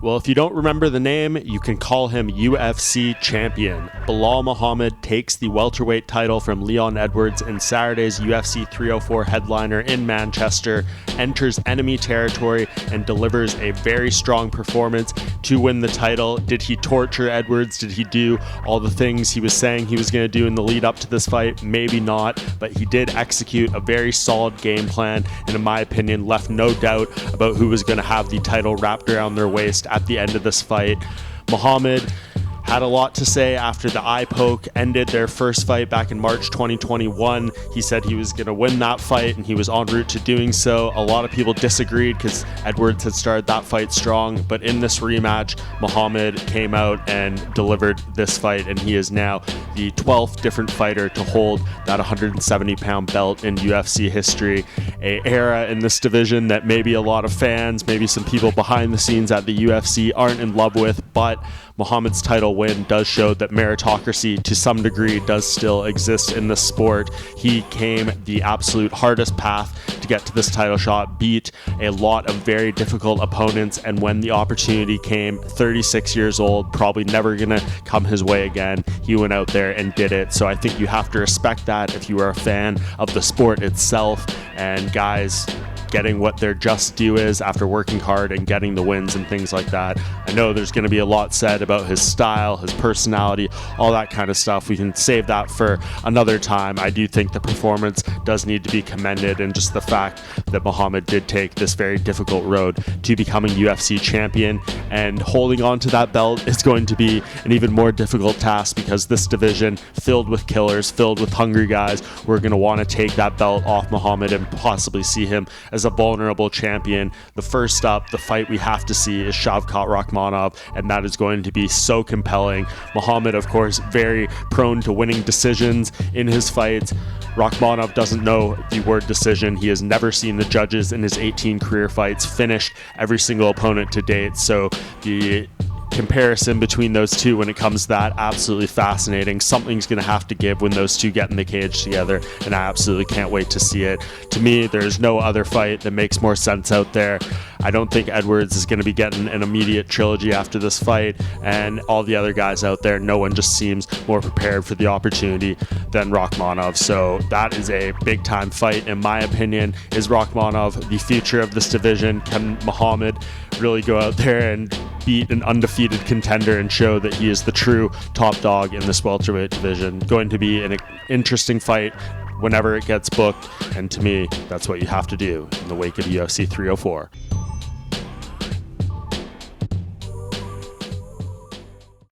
Well, if you don't remember the name, you can call him UFC champion. Belal Muhammad takes the welterweight title from Leon Edwards in Saturday's UFC 304 headliner in Manchester, enters enemy territory, and delivers a very strong performance to win the title. Did he torture Edwards? Did he do all the things he was saying he was going to do in the lead up to this fight? Maybe not, but he did execute a very solid game plan, and in my opinion, left no doubt about who was going to have the title wrapped around their waist at the end of this fight. Muhammad had a lot to say after the eye poke ended their first fight back in March 2021. He said he was going to win that fight, and he was en route to doing so. A lot of people disagreed because Edwards had started that fight strong, but in this rematch, Muhammad came out and delivered this fight, and he is now the 12th different fighter to hold that 170-pound belt in UFC history. A era in this division that maybe a lot of fans, maybe some people behind the scenes at the UFC aren't in love with, but Muhammad's title win does show that meritocracy to some degree does still exist in the sport. He came the absolute hardest path to get to this title shot, beat a lot of very difficult opponents, and when the opportunity came, 36 years old, probably never gonna come his way again, he went out there and did it. So I think you have to respect that if you are a fan of the sport itself, and guys getting what their just due is after working hard and getting the wins and things like that. I know there's going to be a lot said about his style, his personality, all that kind of stuff. We can save that for another time. I do think the performance does need to be commended, and just the fact that Muhammad did take this very difficult road to becoming UFC champion, and holding on to that belt is going to be an even more difficult task, because this division filled with killers, filled with hungry guys, we're going to want to take that belt off Muhammad and possibly see him as a vulnerable champion. The first up, the fight we have to see is Shavkat Rakhmonov, and that is going to be so compelling. Muhammad, of course, very prone to winning decisions in his fights. Rakhmonov doesn't know the word decision. He has never seen the judges in his 18 career fights finish every single opponent to date, so the comparison between those two when it comes to that, absolutely fascinating. Something's going to have to give when those two get in the cage together, and I absolutely can't wait to see it. To me, there's no other fight that makes more sense out there. I don't think Edwards is going to be getting an immediate trilogy after this fight, and all the other guys out there, no one just seems more prepared for the opportunity than Rakhmonov. So that is a big time fight in my opinion. Is Rakhmonov the future of this division? Can Muhammad really go out there and beat an undefeated contender and show that he is the true top dog in this welterweight division? Going to be an interesting fight whenever it gets booked, and to me, that's what you have to do in the wake of UFC 304.